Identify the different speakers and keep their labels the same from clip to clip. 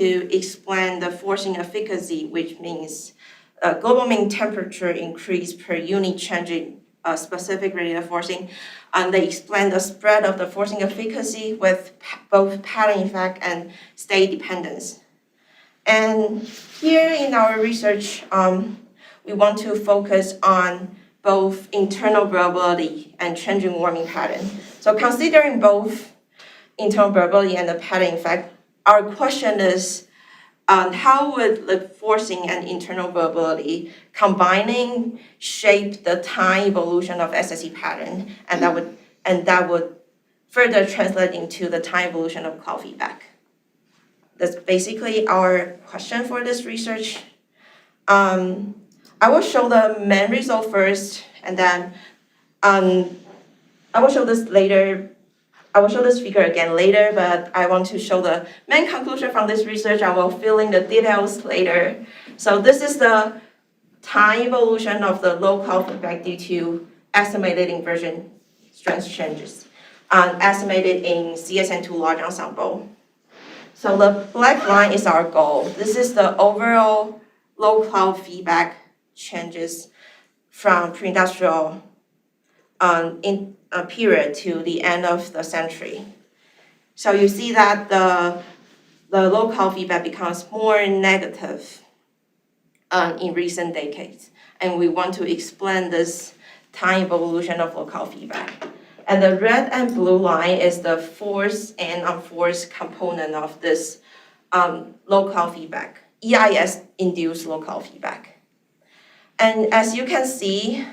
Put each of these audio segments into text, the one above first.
Speaker 1: to explain the forcing efficacy, which means global mean temperature increase per unit change in specific radiative forcing. And they explain the spread of the forcing efficacy with both pattern effect and state dependence. And here in our research, we want to focus on both internal variability and changing warming pattern. So considering both internal variability and the pattern effect, our question is, how would the forcing and internal variability combining shape the time evolution of SSE pattern, and that would further translate into the time evolution of cloud feedback? That's basically our question for this research. I will show the main result first, and then I will show this later. I will show this figure again later, but I want to show the main conclusion from this research. I will fill in the details later. So this is the time evolution of the low cloud feedback due to estimated inversion strength changes, estimated in CSN2 large ensemble. So the black line is our goal. This is the overall low cloud feedback changes from pre-industrial in a period to the end of the century. So you see that the low cloud feedback becomes more negative in recent decades. And we want to explain this time evolution of low cloud feedback. And the red and blue line is the forced and unforced component of this low cloud feedback, EIS-induced low cloud feedback. And as you can see,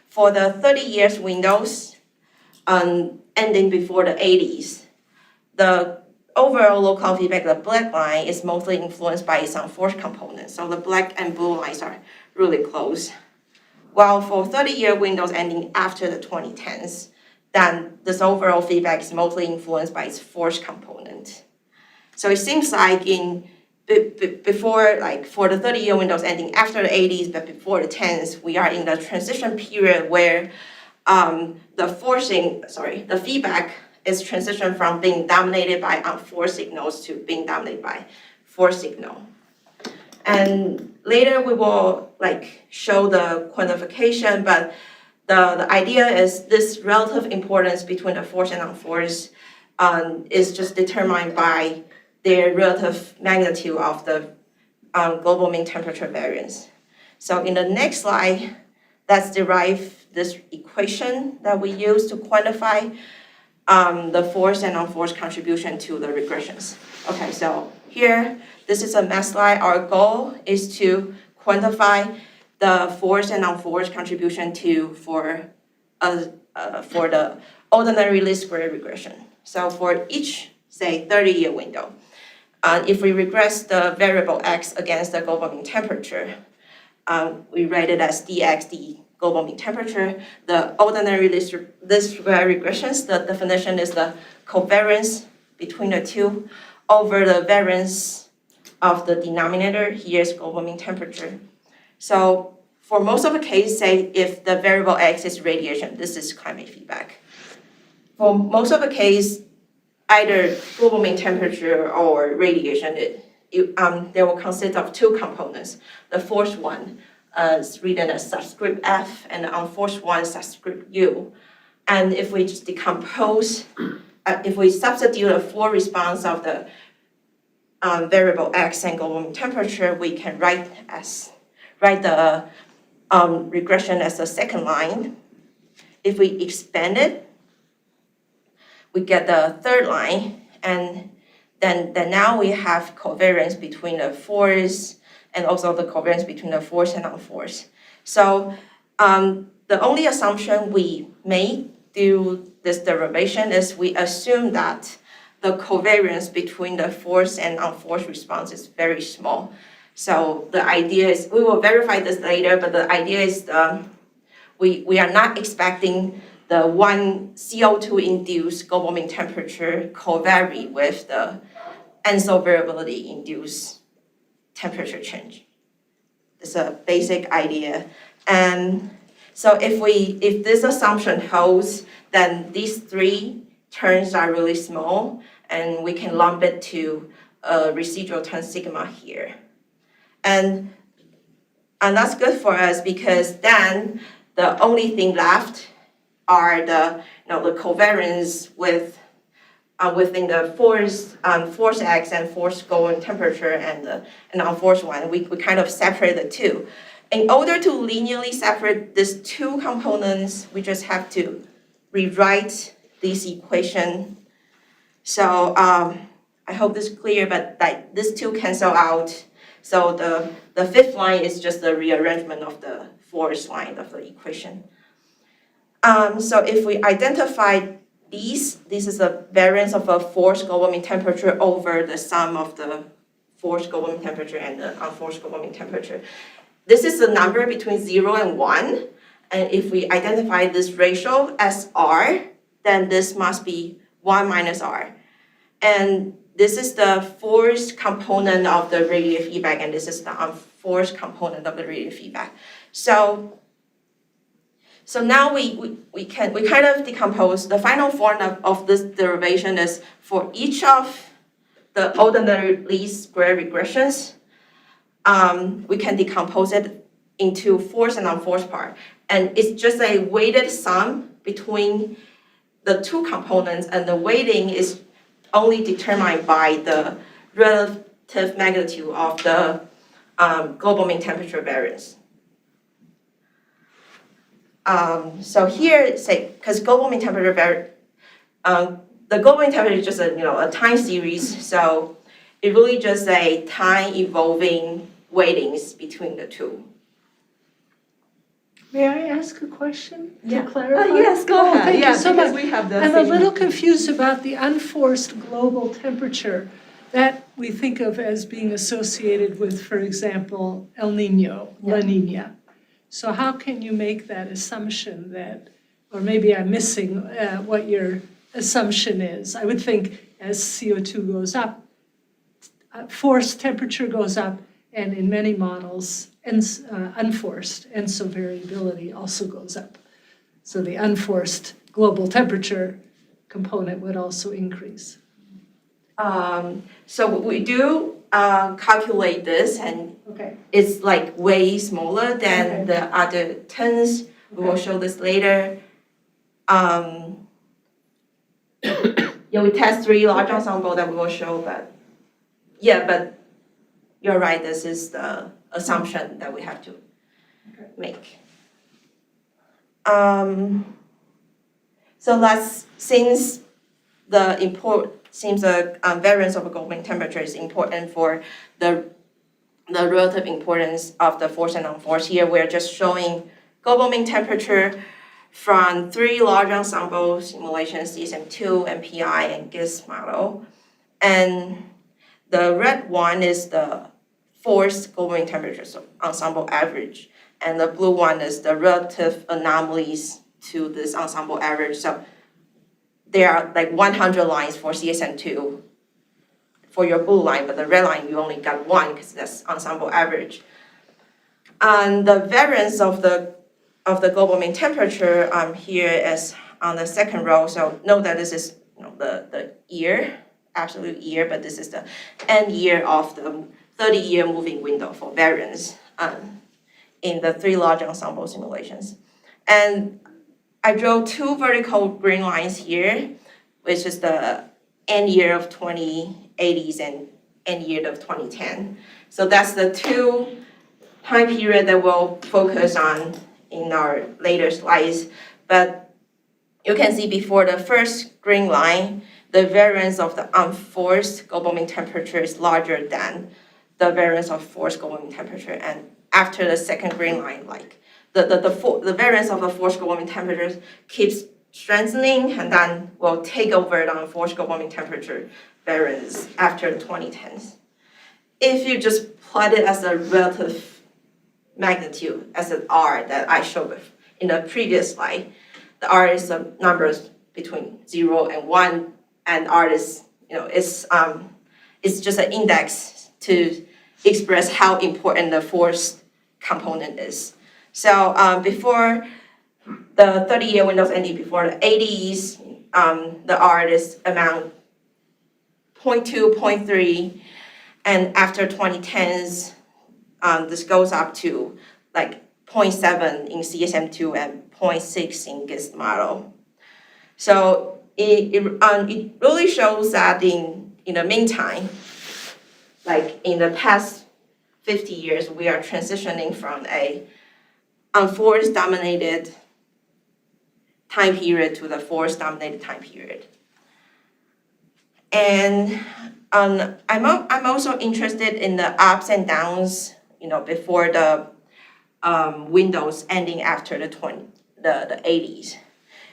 Speaker 1: for the 30 years windows ending before the 80s, the overall low cloud feedback, the black line, is mostly influenced by its unforced component. So the black and blue lines are really close. While for 30-year windows ending after the 2010s, then this overall feedback is mostly influenced by its forced component. So it seems like before, like for the 30-year windows ending after the 80s, but before the 10s, we are in the transition period where the feedback is transitioned from being dominated by unforced signals to being dominated by forced signal. And later we will show the quantification, but the idea is this relative importance between the forced and unforced is just determined by their relative magnitude of the global mean temperature variance. So in the next slide, let's derive this equation that we use to quantify the forced and unforced contribution to the regressions. Okay, so here, this is a math slide. Our goal is to quantify the forced and unforced contribution for the ordinary least square regression. So for each, say, 30-year window, if we regress the variable x against the global mean temperature, we write it as dx, the global mean temperature. The ordinary least square regressions, the definition is the covariance between the two over the variance of the denominator. Here's global mean temperature. So for most of the case, say if the variable x is radiation, this is climate feedback. For most of the case, either global mean temperature or radiation, they will consist of two components. The forced one is written as subscript F, and the unforced one is subscript U. And if we just decompose, if we substitute a full response of the variable x and global mean temperature, we can write the regression as the second line. If we expand it, we get the third line, and then now we have covariance between the forced and also the covariance between the forced and unforced. So the only assumption we make through this derivation is we assume that the covariance between the forced and unforced response is very small. So the idea is, we will verify this later, but the idea is we are not expecting the one CO2-induced global mean temperature covary with the ENSO variability-induced temperature change. It's a basic idea. And so if this assumption holds, then these three terms are really small, and we can lump it to a residual turn sigma here. And that's good for us because then the only thing left are the covariance within the force X and force going temperature and the unforced one. We kind of separate the two. In order to linearly separate these two components, we just have to rewrite this equation. So I hope this is clear, but like these two cancel out. So the fifth line is just the rearrangement of the fourth line of the equation. So if we identify this is the variance of a forced global mean temperature over the sum of the forced global mean temperature and the unforced global mean temperature. This is the number between 0 and 1. And if we identify this ratio as R, then this must be 1 minus R. And this is the forced component of the radial feedback, and this is the unforced component of the radial feedback. So now we kind of decompose. The final form of this derivation is for each of the ordinary least square regressions, we can decompose it into forced and unforced part. And it's just a weighted sum between the two components, and the weighting is only determined by the relative magnitude of the global mean temperature variance. So here, say, because global mean temperature the global mean temperature is just a time series, so it really just a time evolving weightings between the two.
Speaker 2: May I ask a question
Speaker 1: Yeah.
Speaker 2: to clarify?
Speaker 3: Yes, go ahead.
Speaker 2: Thank you so much.
Speaker 3: We have the
Speaker 2: I'm a
Speaker 3: same-
Speaker 2: little confused about the unforced global temperature that we think of as being associated with, for example, El Nino, La Nina. So how can you make that assumption that, or maybe I'm missing what your assumption is? I would think as CO2 goes up, forced temperature goes up, and in many models, unforced, and so variability also goes up. So the unforced global temperature component would also increase.
Speaker 1: So we do calculate this, and
Speaker 2: Okay.
Speaker 1: it's like way smaller than
Speaker 2: Okay.
Speaker 1: the other terms. We will show this later. Yeah, we test 3 large
Speaker 2: Okay.
Speaker 1: ensemble that we will show, but you're right, this is the assumption that we have to make. So since the variance of a global mean temperature is important for the relative importance of the forced and unforced. Here we're just showing global mean temperature from 3 large ensemble simulations, CSM2, MPI, and GISS model. And the red one is the forced global mean temperature, so ensemble average. And the blue one is the relative anomalies to this ensemble average. So there are like 100 lines for CSM2 for your blue line, but the red line you only got 1 because that's ensemble average. And the variance of the global mean temperature here is on the second row. So note that this is the year, absolute year, but this is the end year of the 30-year moving window for variance in the 3 large ensemble simulations. And I drew 2 vertical green lines here, which is the end year of 2080s and end year of 2010. So that's the 2 time period that we'll focus on in our later slides. But you can see before the first green line, the variance of the unforced global mean temperature is larger than the variance of forced global mean temperature. And after the second green line, like the variance of the forced global mean temperature keeps strengthening, and then will take over the unforced global mean temperature variance after the 2010s. If you just plot it as a relative magnitude, as an R that I showed in the previous slide, the R is the numbers between 0 and 1, and R is, it's just an index to express how important the forced component is. So before the 30-year windows ending, before the 80s, the R is around 0.2, 0.3, And after 2010s, this goes up to like 0.7 in CSM2 and 0.6 in GIST model. So it really shows that in the meantime, like in the past 50 years, we are transitioning from a unforced dominated time period to the forced dominated time period. And I'm also interested in the ups and downs, before the windows ending after the 80s.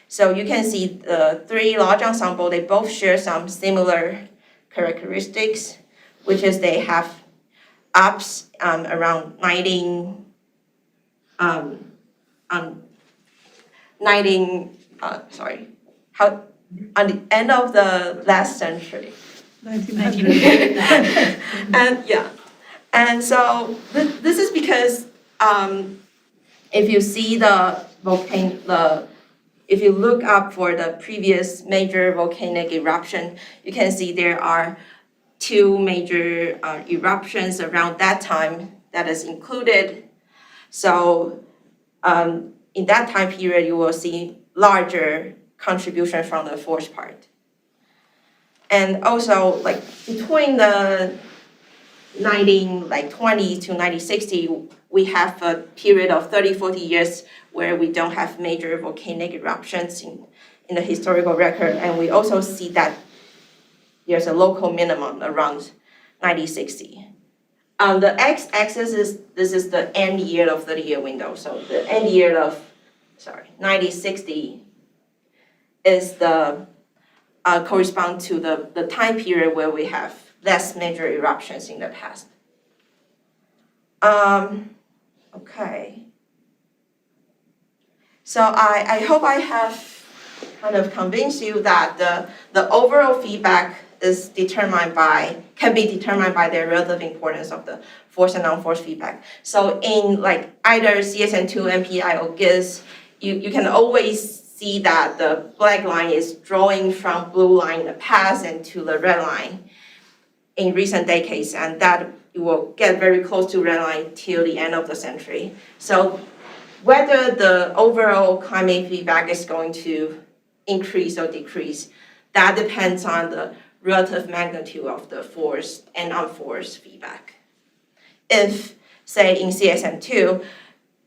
Speaker 1: So you can see the three large ensemble, they both share some similar characteristics, which is they have ups around 19, on the end of the last century.
Speaker 2: 1900.
Speaker 1: And so this is because if you see if you look up for the previous major volcanic eruption, you can see there are two major eruptions around that time that is included. So in that time period, you will see larger contribution from the forced part. And also, like between the 1920 to 1960, we have a period of 30-40 years where we don't have major volcanic eruptions in the historical record, and we also see that there's a local minimum around 1960. The x-axis is the end year of 30-year window. So the end year of 1960 is the correspond to the time period where we have less major eruptions in the past. Okay. So I hope I have kind of convinced you that the overall feedback is can be determined by the relative importance of the forced and non-forced feedback. So in like either CSN2, MPI, or GIS, you can always see that the black line is drawing from blue line in the past and to the red line in recent decades, and that it will get very close to red line till the end of the century. So whether the overall climate feedback is going to increase or decrease, that depends on the relative magnitude of the forced and unforced feedback. If, say, in CSM2,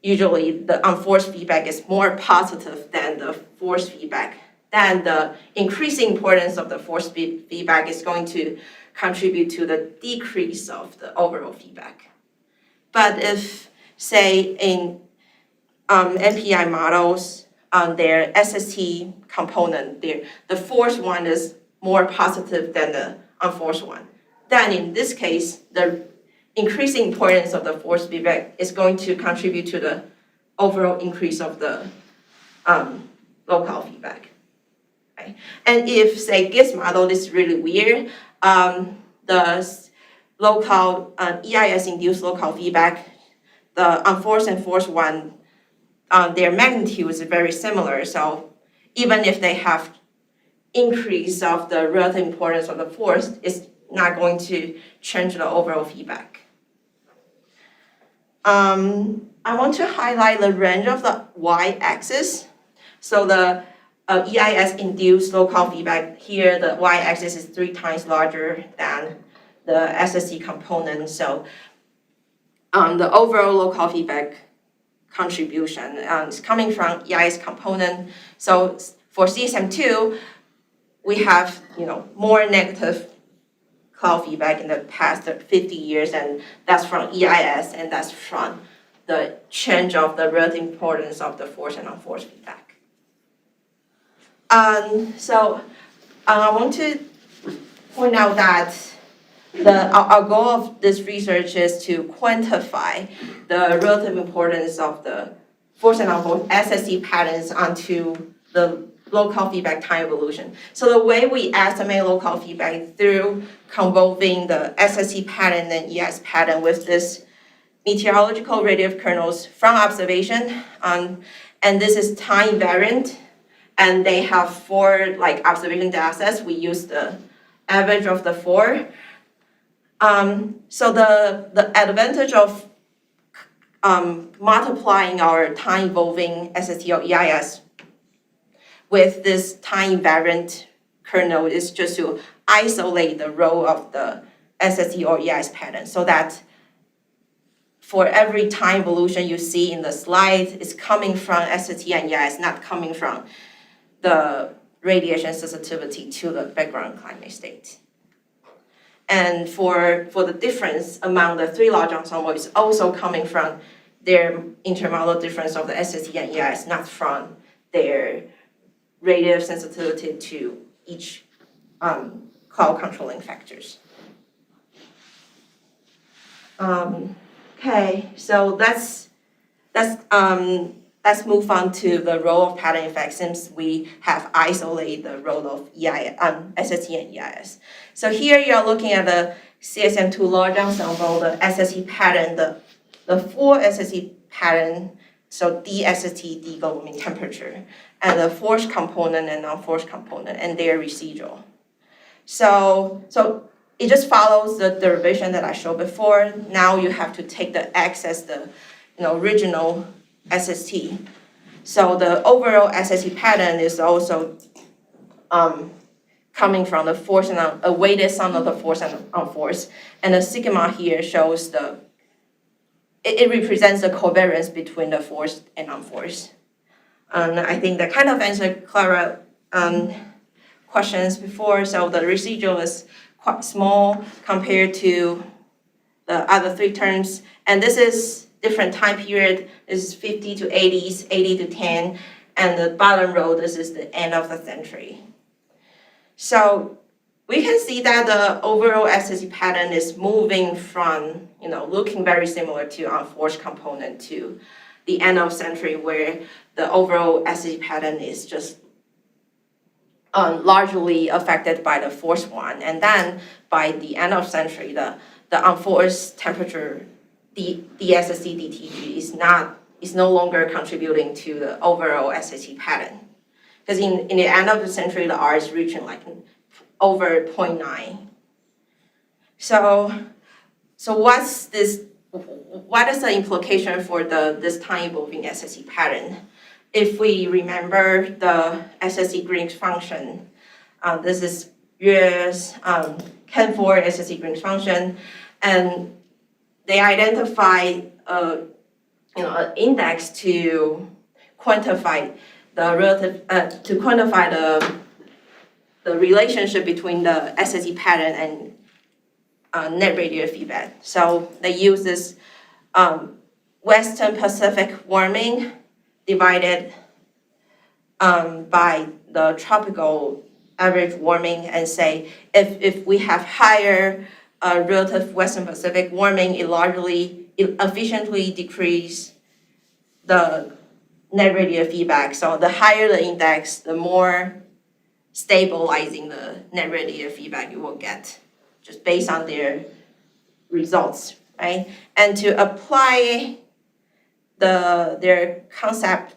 Speaker 1: usually the unforced feedback is more positive than the forced feedback, then the increasing importance of the forced feedback is going to contribute to the decrease of the overall feedback. But if, say, in MPI models, their SST component, the forced one is more positive than the unforced one, then in this case, the increasing importance of the forced feedback is going to contribute to the overall increase of the local feedback. Right? And if, say, GIS model is really weird, the local EIS-induced local feedback, the unforced and forced one, their magnitude is very similar. So even if they have increase of the relative importance of the forced, it's not going to change the overall feedback. I want to highlight the range of the y-axis. So the EIS-induced local feedback here, the y-axis is 3 times larger than the SSE component. So the overall local feedback contribution is coming from EIS component. So for CSM2, we have more negative cloud feedback in the past 50 years, and that's from EIS, and that's from the change of the relative importance of the forced and unforced feedback. So I want to point out that our goal of this research is to quantify the relative importance of the forced and unforced SSE patterns onto the local feedback time evolution. So the way we estimate local feedback through convolving the SSE pattern and EIS pattern with this meteorological radiative kernels from observation, and this is time invariant, and they have 4 observation data sets. We use the average of the 4. So the advantage of multiplying our time-evolving SST or EIS with this time-invariant kernel is just to isolate the role of the SST or EIS pattern so that for every time evolution you see in the slide, it's coming from SST and EIS, not coming from the radiation sensitivity to the background climate state. And for the difference among the three large ensembles, it's also coming from their intermodal difference of the SST and EIS, not from their radiative sensitivity to each cloud controlling factors. Okay, so let's move on to the role of pattern effect since we have isolated the role of SST and EIS. So here you're looking at the CSM2 large ensemble, the SST pattern, the full SST pattern, so DSST, D global mean temperature, and the forced component and non-forced component, and their residual. So it just follows the derivation that I showed before. Now you have to take the X as the original SST. So the overall SST pattern is also coming from the force and a weighted sum of the force and unforced. And the sigma here shows it represents the covariance between the forced and unforced. I think that kind of answered Clara's questions before. So the residual is quite small compared to the other three terms. And this is different time period. This is 50 to 80s, 80 to 10. And the bottom row, this is the end of the century. So we can see that the overall SST pattern is moving from, looking very similar to unforced component to the end of century where the overall SST pattern is just largely affected by the forced one. And then by the end of century, the unforced temperature, the SST DTG is no longer contributing to the overall SST pattern. Because in the end of the century, the R is reaching like over 0.9. So what is the implication for this time evolving SST pattern? If we remember the SST Green's function, this is Yue's Ken4 SST Green's function, and they identify an index to quantify the the relationship between the SST pattern and net radial feedback. So they use this Western Pacific warming divided by the tropical average warming and say if we have higher relative Western Pacific warming, it efficiently decreases the net radial feedback. So the higher the index, the more stabilizing the net radial feedback you will get, just based on their results, right? And to apply their concept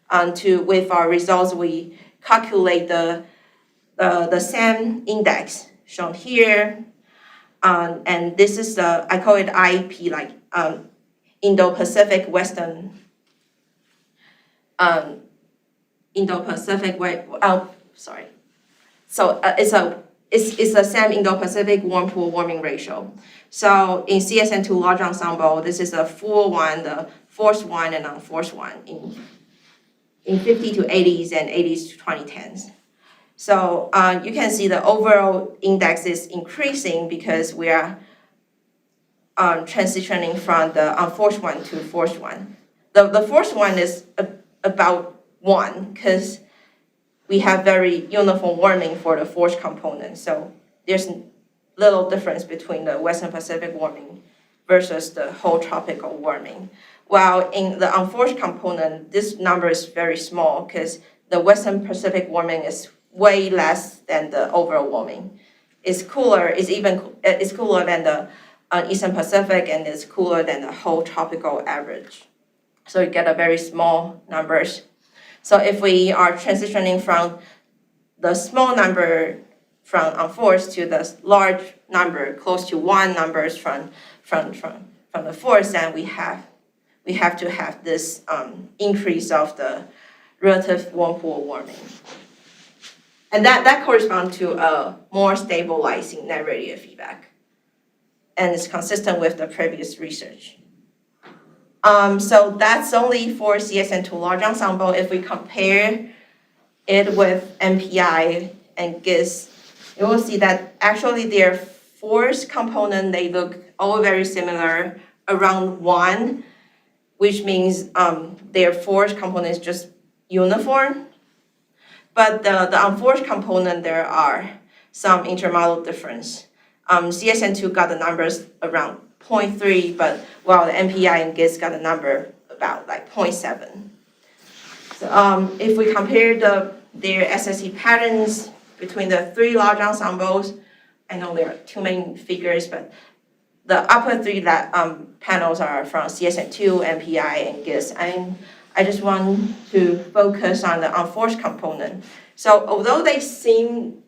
Speaker 1: with our results, we calculate the SAM index shown here, and this is I call it IEP, like Indo-Pacific Western. Indo-Pacific sorry. So it's the SAM Indo-Pacific warm pool warming ratio. So in CSN2 large ensemble, this is the full one, the forced one, and unforced one in 50 to 80s and 80s to 2010s. So you can see the overall index is increasing because we are transitioning from the unforced one to forced one. The forced one is about 1 because we have very uniform warming for the forced component. So there's little difference between the Western Pacific warming versus the whole tropical warming. While in the unforced component, this number is very small because the Western Pacific warming is way less than the overall warming. It's cooler than the Eastern Pacific, and it's cooler than the whole tropical average. So you get a very small numbers. So if we are transitioning from the small number from unforced to the large number, close to 1 numbers from the force, then we have to have this increase of the relative worm pool warming. And that corresponds to a more stabilizing net radiative feedback. And it's consistent with the previous research. So that's only for CSN2 large ensemble. If we compare it with MPI and GIS, you will see that actually their force component, they look all very similar, around 1, which means their force component is just uniform. But the unforced component, there are some intermodal difference. CSN2 got the numbers around 0.3, but while the MPI and GIS got a number about like 0.7. So if we compare their SSE patterns between the 3 large ensembles, I know there are too many figures, but the upper 3 panels are from CSN2, MPI, and GIS. I just want to focus on the unforced component. So although they seem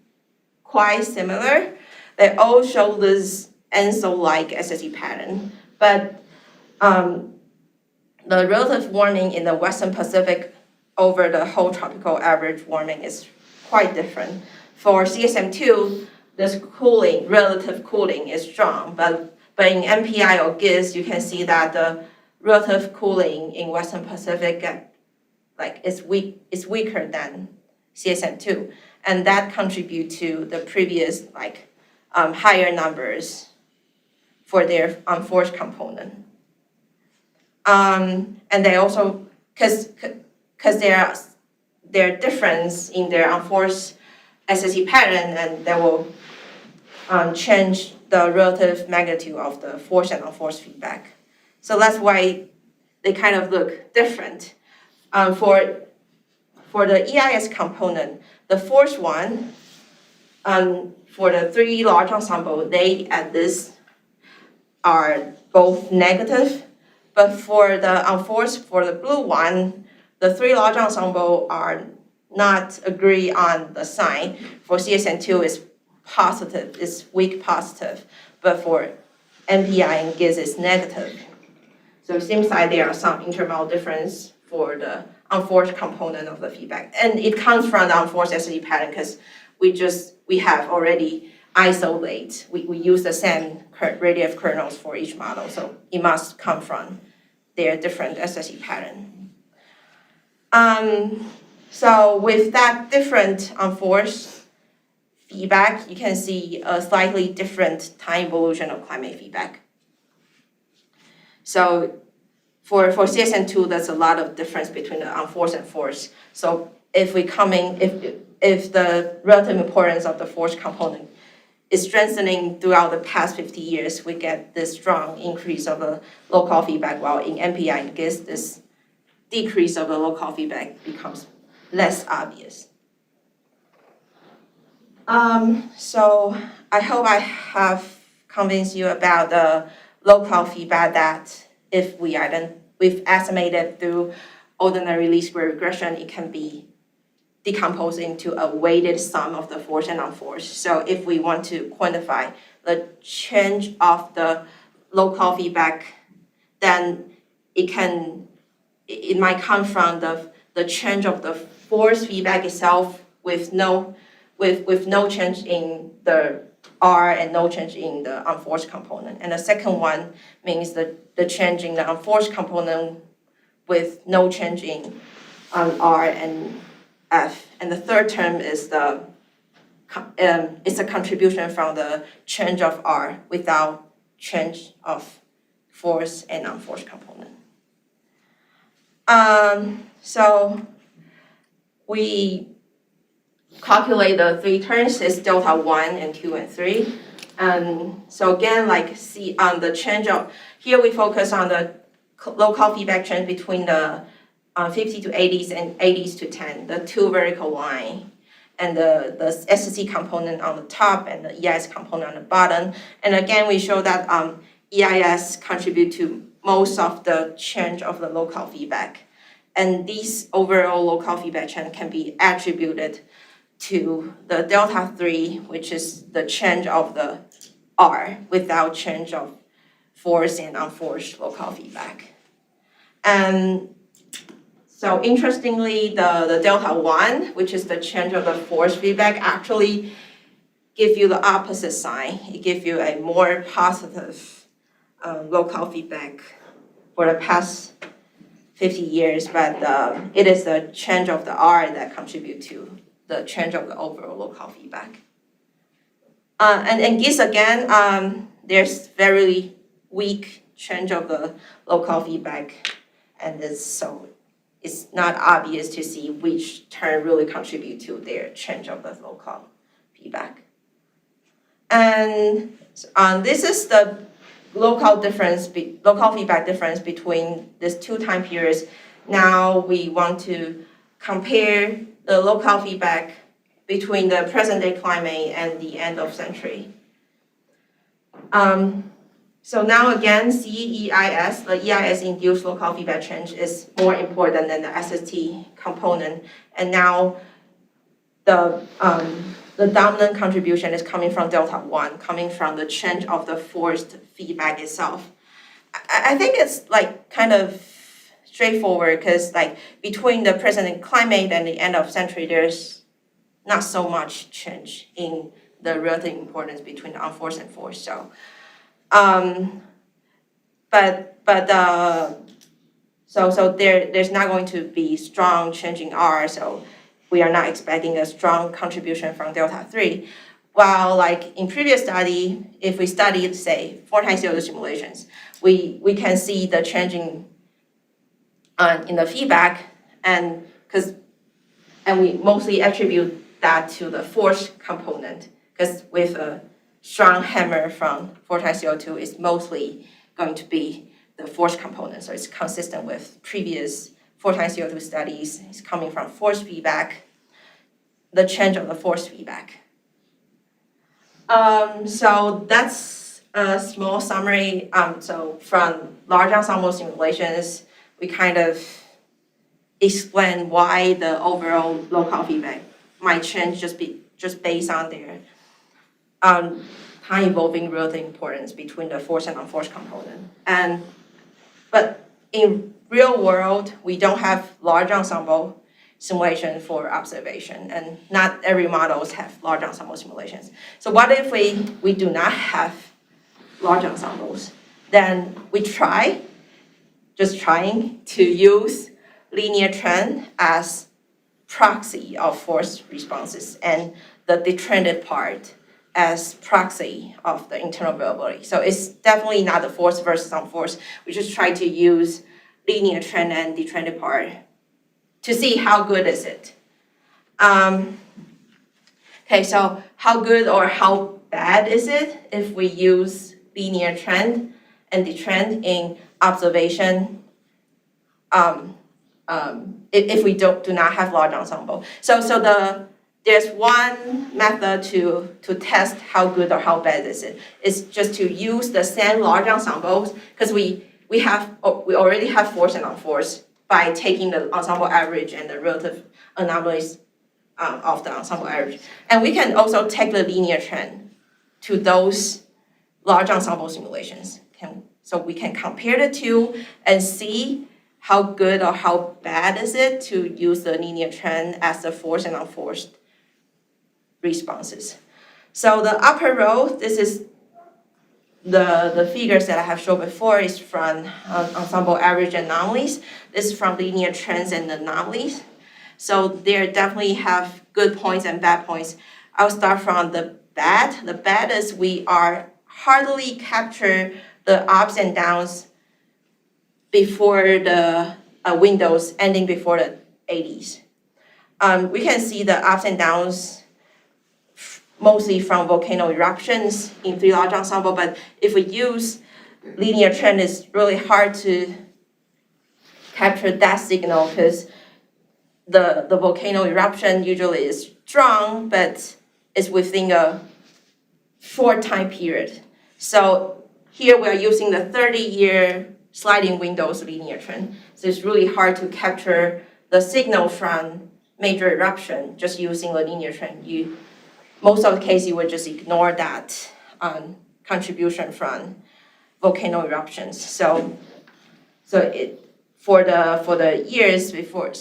Speaker 1: quite similar, they all show this ENSO-like SSE pattern. But the relative warming in the Western Pacific over the whole tropical average warming is quite different. For CSM2, this relative cooling is strong, but in MPI or GIS, you can see that the relative cooling in Western Pacific is weaker than CSM2, and that contributes to the previous higher numbers for their unforced component. And they also, because their difference in their unforced SSE pattern, and they will change the relative magnitude of the forced and unforced feedback. So that's why they kind of look different. For the EIS component, the forced one, for the 3 large ensemble, they at this are both negative, but for the unforced, for the blue one, the 3 large ensemble are not agree on the sign. For CSN2, it's positive, it's weak positive, but for MPI and GIS, it's negative. So it seems like there are some intermodal difference for the unforced component of the feedback. And it comes from the unforced SSE pattern because we have already isolate. We use the same radiative kernels for each model, so it must come from their different SSE pattern. So with that different unforced feedback, you can see a slightly different time evolution of climate feedback. So for CSN2, there's a lot of difference between the unforced and forced. So if the relative importance of the forced component is strengthening throughout the past 50 years, we get this strong increase of the local feedback, while in MPI and GIS, this decrease of the local feedback becomes less obvious. So I hope I have convinced you about the local feedback that if we've estimated through ordinary least square regression, it can be decomposed into a weighted sum of the forced and unforced. So if we want to quantify the change of the local feedback, then it might come from the change of the forced feedback itself with no change in the R and no change in the unforced component. And the second one means the change in the unforced component with no change in R and F. And the third term is it's a contribution from the change of R without change of forced and unforced component. So we calculate the 3 terms is delta 1 and 2 and 3. So again, see on the change of, here we focus on the local feedback change between the 50 to 80s and 80s to 10, the 2 vertical line, and the SSE component on the top and the EIS component on the bottom. And again, we show that EIS contribute to most of the change of the local feedback. And these overall local feedback change can be attributed to the delta 3, which is the change of the R without change of forced and unforced local feedback. And so interestingly, the delta 1, which is the change of the forced feedback, actually give you the opposite sign. It gives you a more positive local feedback for the past 50 years, but it is the change of the R that contribute to the change of the overall local feedback. And GIS again, there's very weak change of the local feedback, and so it's not obvious to see which term really contribute to their change of the local feedback. And this is the local feedback difference between these two time periods. Now we want to compare the local feedback between the present day climate and the end of century. So now again, CEIS, the EIS-induced local feedback change is more important than the SST component. And now the dominant contribution is coming from delta 1, coming from the change of the forced feedback itself. I think it's like kind of straightforward because like between the present climate and the end of century, there's not so much change in the relative importance between the unforced and forced. So, so there's not going to be strong change in R. So we are not expecting a strong contribution from delta 3. While like in previous study, if we studied, say, 4 times CO2 simulations, we can see the changing in the feedback, and we mostly attribute that to the force component, because with a strong hammer from 4 times CO2, it's mostly going to be the force component. So it's consistent with previous 4 times CO2 studies. It's coming from force feedback, the change of the force feedback. So that's a small summary. So from large ensemble simulations, we kind of explain why the overall local feedback might change just based on their time evolving relative importance between the forced and unforced component. But in real world, we don't have large ensemble simulation for observation, and not every models have large ensemble simulations. So what if we do not have large ensembles? Then we trying to use linear trend as proxy of force responses and the detrended part as proxy of the internal variability. So it's definitely not the force versus unforced. We just try to use linear trend and detrended part to see how good is it. Okay, so how good or how bad is it if we use linear trend and detrend in observation if we do not have large ensemble. So there's one method to test how good or how bad is it. It's just to use the same large ensembles, because we already have force and unforced by taking the ensemble average and the relative anomalies of the ensemble average. And we can also take the linear trend to those large ensemble simulations. So we can compare the two and see how good or how bad is it to use the linear trend as the forced and unforced responses. So the upper row, this is the figures that I have shown before is from ensemble average anomalies. This is from linear trends and anomalies. So they definitely have good points and bad points. I'll start from the bad. The bad is we are hardly capture the ups and downs before the windows ending before the 80s. We can see the ups and downs mostly from volcano eruptions in 3 large ensemble, but if we use linear trend, it's really hard to capture that signal because the volcano eruption usually is strong, but it's within a short time period. So here we are using the 30-year sliding windows linear trend. So it's really hard to capture the signal from major eruption, just using the linear trend, most of the case you would just ignore that contribution from volcano eruptions. So it for the years before,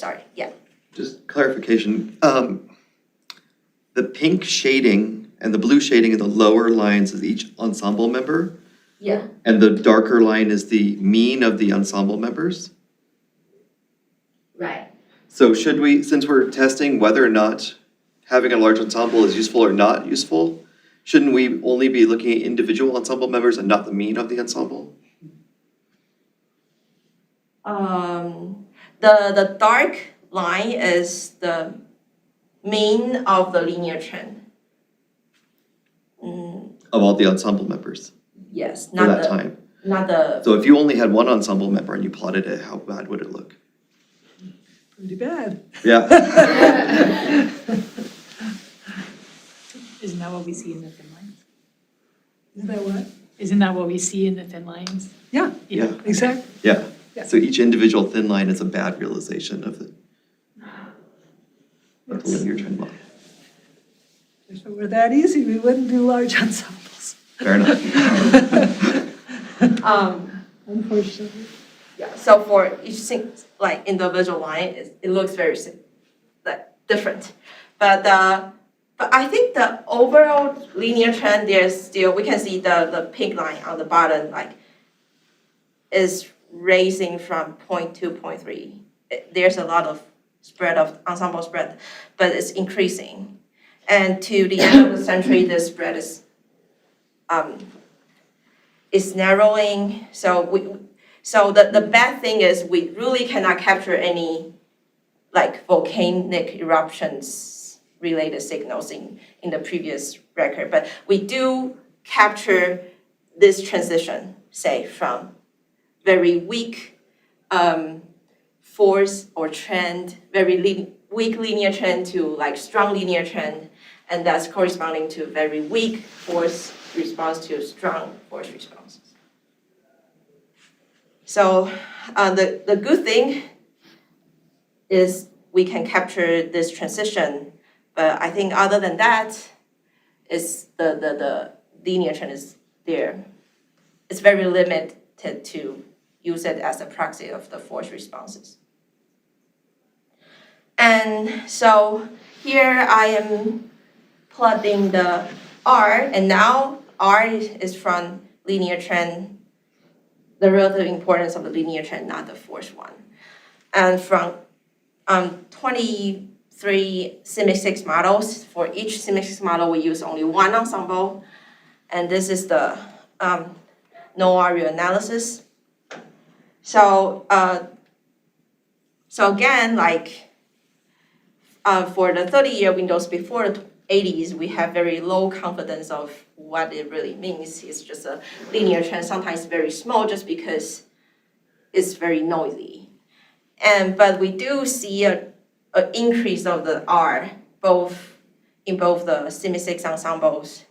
Speaker 3: Just clarification, the pink shading and the blue shading in the lower lines is each ensemble member,
Speaker 1: Yeah.
Speaker 3: and the darker line is the mean of the ensemble members?
Speaker 1: Right.
Speaker 3: So should we, since we're testing whether or not having a large ensemble is useful or not useful, shouldn't we only be looking at individual ensemble members and not the mean of the ensemble?
Speaker 1: The dark line is the mean of the linear trend.
Speaker 3: Of all the ensemble members
Speaker 1: Yes,
Speaker 3: for that time?
Speaker 1: not the,
Speaker 3: So if you only had one ensemble member and you plotted it, how bad would it look?
Speaker 2: Pretty bad.
Speaker 3: Yeah.
Speaker 4: Isn't that what we see in the thin lines?
Speaker 2: Is that what?
Speaker 4: Isn't that what we see in the thin lines?
Speaker 2: Yeah,
Speaker 3: Yeah.
Speaker 2: exactly.
Speaker 3: Yeah.
Speaker 2: Yeah.
Speaker 3: So each individual thin line is a bad realization of the linear trend model.
Speaker 2: If it were that easy, we wouldn't do large ensembles,
Speaker 3: Fair enough.
Speaker 2: unfortunately.
Speaker 1: yeah, so for each individual line, it looks very different. But I think the overall linear trend, there's still, we can see the pink line on the bottom, is raising from 0.2 to 0.3. There's a lot of ensemble spread, but it's increasing. And to the end of the century, the spread is narrowing. So the bad thing is we really cannot capture any volcanic eruptions related signals in the previous record, but we do capture this transition, say from very weak force or trend, very weak linear trend to strong linear trend, and that's corresponding to very weak force response to strong force responses. So the good thing is we can capture this transition, but I think other than that, is the linear trend is there. It's very limited to use it as a proxy of the force responses. And so here I am plotting the R, and now R is from linear trend, the relative importance of the linear trend, not the force one. And from 23 CMIC6 models, for each CMIC6 model we use only one ensemble, and this is the NOAA reanalysis. So again, for the 30-year windows before the 80s, we have very low confidence of what it really means. It's just a linear trend, sometimes very small, just because it's very noisy. But we do see an increase of the R, in both the CMIC6 ensembles,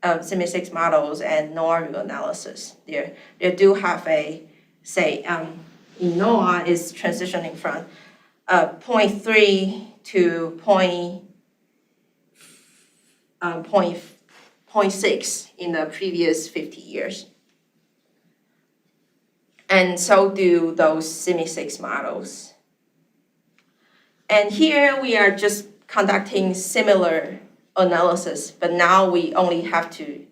Speaker 1: CMIC6 models, and NOAA reanalysis. They do have a, say, in NOAA is transitioning from 0.3 to 0.6 in the previous 50 years. And so do those CMIC6 models. And here we are just conducting similar analysis, but now we only have to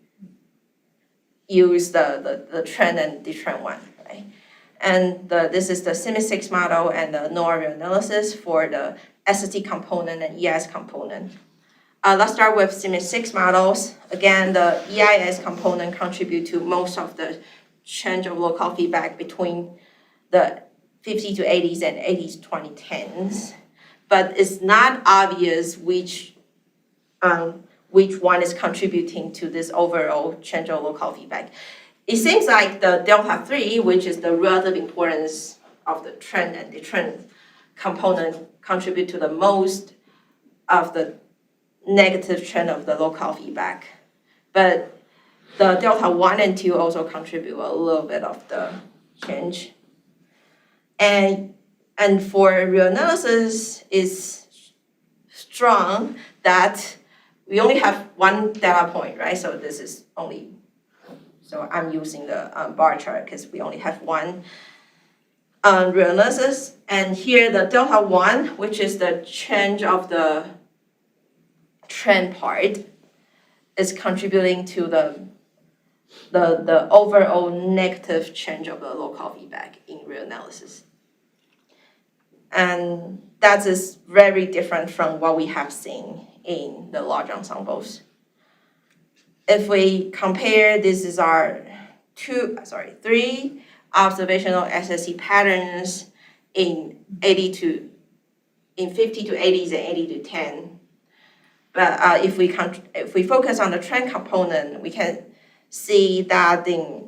Speaker 1: use the trend and detrend one, right? And this is the CMIC6 model and the NOAA analysis for the SST component and EIS component. Let's start with CMIC6 models. Again, the EIS component contribute to most of the change of local feedback between the 50 to 80s and 80s to 2010s. But it's not obvious which one is contributing to this overall change of local feedback. It seems like the delta 3, which is the relative importance of the trend and detrend component, contribute to the most of the negative trend of the local feedback. But the delta 1 and 2 also contribute a little bit of the change. And for reanalysis, is strong that we only have one data point, right? So this is only, so I'm using the bar chart because we only have one real analysis. And here the delta 1, which is the change of the trend part, is contributing to the overall negative change of the local feedback in real analysis. And that is very different from what we have seen in the large ensembles. If we compare, this is our three observational SSE patterns in 50 to 80s and 80 to 10. But if we focus on the trend component, we can see that in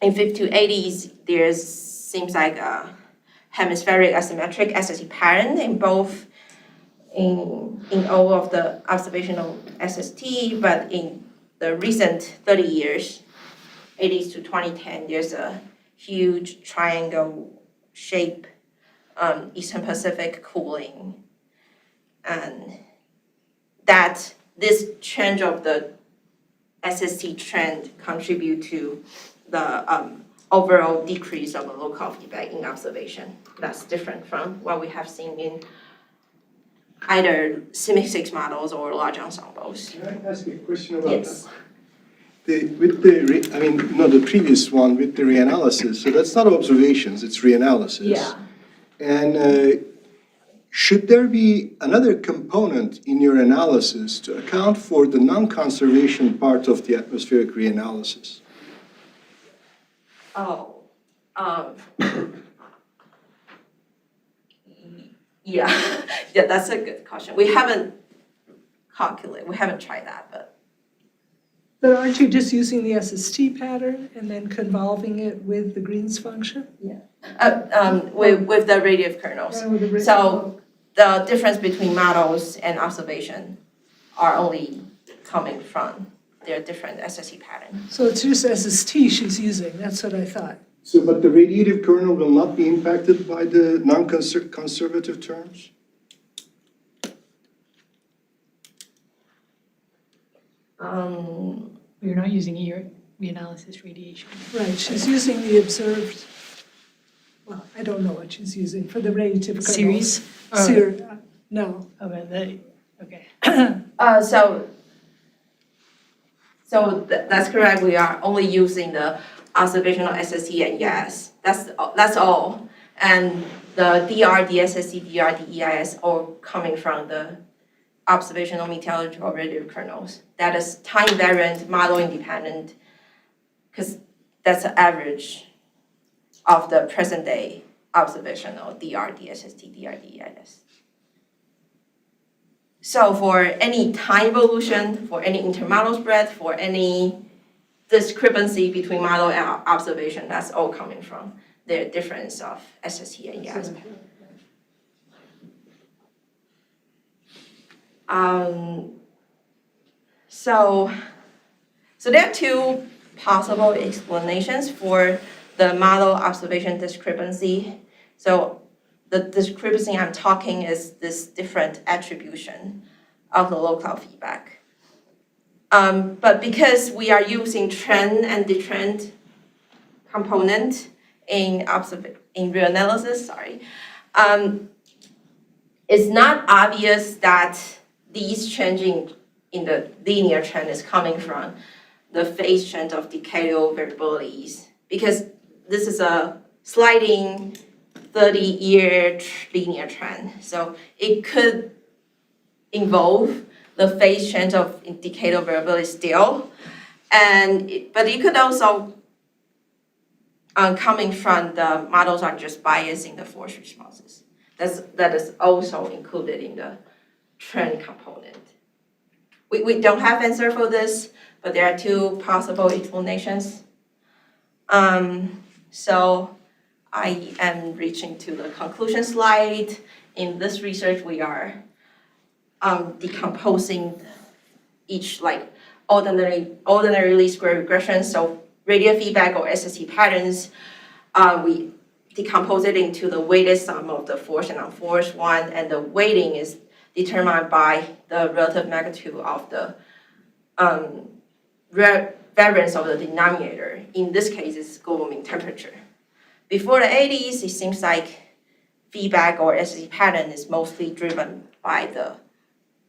Speaker 1: 50 to 80s, there seems like a hemispheric asymmetric SSE pattern in both in all of the observational SST, but in the recent 30 years, 80s to 2010, there's a huge triangle shape Eastern Pacific cooling, and that this change of the SST trend contribute to the overall decrease of the local feedback in observation. That's different from what we have seen in either CMIC6 models or large ensembles.
Speaker 5: Can I ask you a question about
Speaker 1: Yes.
Speaker 5: that? The previous one with the reanalysis, so that's not observations, it's reanalysis.
Speaker 1: Yeah.
Speaker 5: And should there be another component in your analysis to account for the non-conservation part of the atmospheric reanalysis?
Speaker 1: Oh, yeah, yeah, that's a good question. We haven't tried that, but.
Speaker 2: But aren't you just using the SST pattern and then convolving it with the Green's function?
Speaker 1: With the radiative kernels.
Speaker 2: Yeah, with the
Speaker 1: So the difference between models and observation are only coming from their different SSE patterns.
Speaker 2: So it's just SST she's using, that's what I thought.
Speaker 5: So, but the radiative kernel will not be impacted by the non-conservative terms?
Speaker 4: We're not using your reanalysis radiation.
Speaker 2: Right, she's using the observed, well, I don't know what she's using for the radiative kernels.
Speaker 4: Series?
Speaker 2: No.
Speaker 4: Okay, okay.
Speaker 1: That's correct. We are only using the observational SSE and yes, that's all. And the DR, DSSE, DR, DEIS all coming from the observational meteorological radiative kernels. That is time variant, model independent, because that's the average of the present day observational DR, DSST, DR, DEIS. So for any time evolution, for any intermodal spread, for any discrepancy between model and observation, that's all coming from the difference of SST and YAS. So there are two possible explanations for the model observation discrepancy. So the discrepancy I'm talking is this different attribution of the local feedback. But because we are using trend and detrend component in reanalysis, it's not obvious that these changing in the linear trend is coming from the phase change of decadal variabilities, because this is a sliding 30-year linear trend. So it could involve the phase change of decadal variability still, but it could also coming from the models are just biasing the force responses. That is also included in the trend component. We don't have answer for this, but there are two possible explanations. So I am reaching to the conclusion slide. In this research, we are decomposing each ordinary least square regression. So radial feedback or SSE patterns, we decompose it into the weighted sum of the forced and unforced one, and the weighting is determined by the relative magnitude of the variance of the denominator. In this case, it's global mean temperature. Before the 80s, it seems like feedback or SST pattern is mostly driven by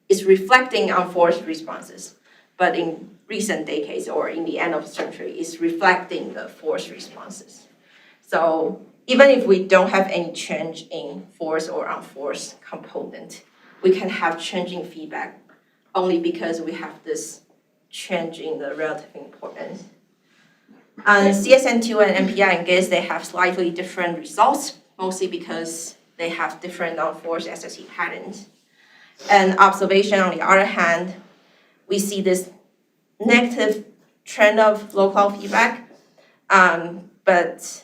Speaker 1: it's reflecting unforced responses. But in recent decades or in the end of the century, it's reflecting the forced responses. So even if we don't have any change in forced or unforced component, we can have changing feedback only because we have this change in the relative importance. CSN2 and MPI and GIS, they have slightly different results, mostly because they have different unforced SST patterns. And observation, on the other hand, we see this negative trend of local feedback, but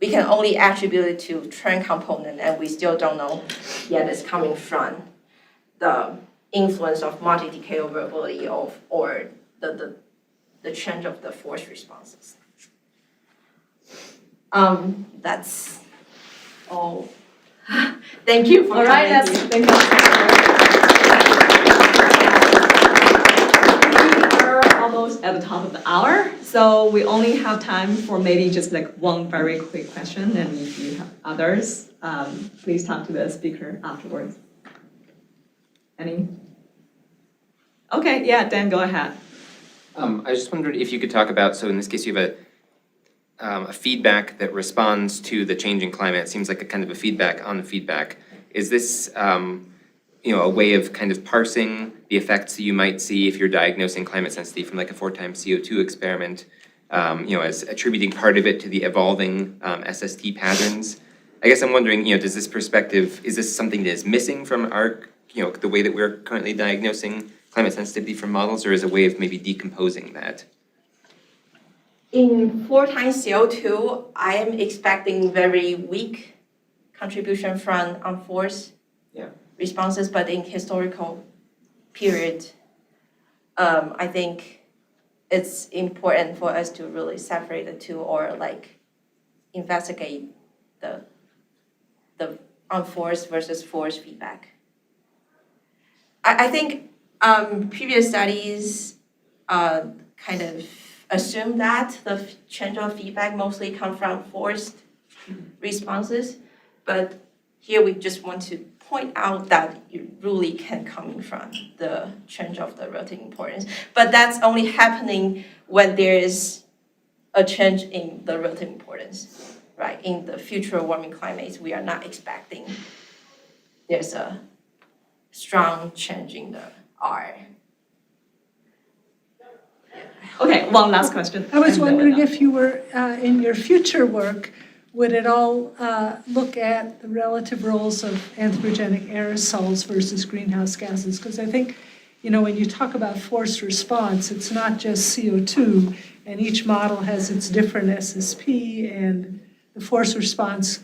Speaker 1: we can only attribute it to trend component, and we still don't know yet it's coming from the influence of multi-decay variability or the change of the force responses. That's all. Thank you for
Speaker 6: All right,
Speaker 1: coming
Speaker 6: that's,
Speaker 1: here.
Speaker 6: thank you. We are almost at the top of the hour, so we only have time for maybe just like one very quick question, and if you have others, please talk to the speaker afterwards. Any? Okay, yeah, Dan, go ahead.
Speaker 7: I just wondered if you could talk about, so in this case, you have a feedback that responds to the changing climate. It seems like a kind of a feedback on the feedback. Is this, a way of kind of parsing the effects that you might see if you're diagnosing climate sensitivity from like a 4x CO2 experiment, as attributing part of it to the evolving SST patterns? I guess I'm wondering, does this perspective, is this something that is missing from our, the way that we're currently diagnosing climate sensitivity from models, or is a way of maybe decomposing that?
Speaker 1: In 4x CO2, I am expecting very weak contribution from unforced responses, but in historical period, I think it's important for us to really separate the two or like investigate the unforced versus forced feedback. I think previous studies kind of assume that the change of feedback mostly come from forced responses, but here we just want to point out that it really can come from the change of the relative importance. But that's only happening when there is a change in the relative importance, right? In the future warming climates, we are not expecting there's a strong change in the R.
Speaker 6: Okay, one last question.
Speaker 2: I was
Speaker 6: and then we're
Speaker 2: wondering
Speaker 6: done.
Speaker 2: if you were, in your future work, would it all look at the relative roles of anthropogenic aerosols versus greenhouse gases? Because I think, when you talk about forced response, it's not just CO2, and each model has its different SSP, and the forced response,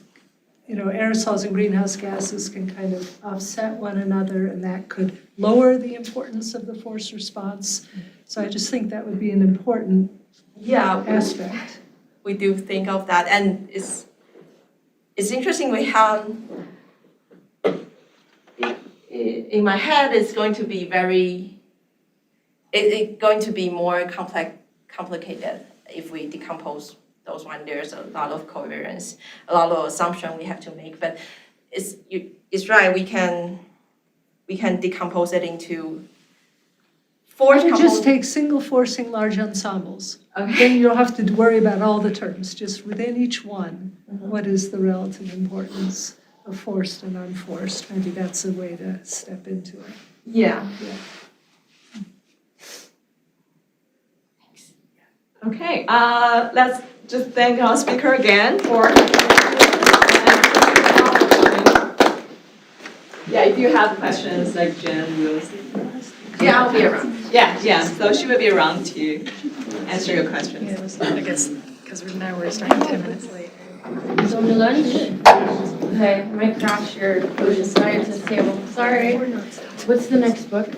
Speaker 2: aerosols and greenhouse gases can kind of offset one another, and that could lower the importance of the forced response. So I just think that would be an important aspect.
Speaker 1: We do think of that, and it's interesting. We have in my head, it's going to be it's going to be more complicated if we decompose those one. There's a lot of covariance, a lot of assumption we have to make. But it's right. We can decompose it into force
Speaker 2: I would just
Speaker 1: components.
Speaker 2: take single forcing large ensembles.
Speaker 1: Okay.
Speaker 2: Then you don't have to worry about all the terms, just within each one, what is the relative importance of forced and unforced? Maybe that's a way to step into it.
Speaker 1: Yeah.
Speaker 6: Okay, let's just thank our speaker again for. Yeah, if you have questions, like Jen will.
Speaker 1: Yeah, I'll be around.
Speaker 6: Yeah, so she will be around to answer your questions.
Speaker 4: I guess, because now we're starting 10 minutes late.
Speaker 8: So your lunch? Okay, I might crash your ocean scientist table. Sorry. What's the next book?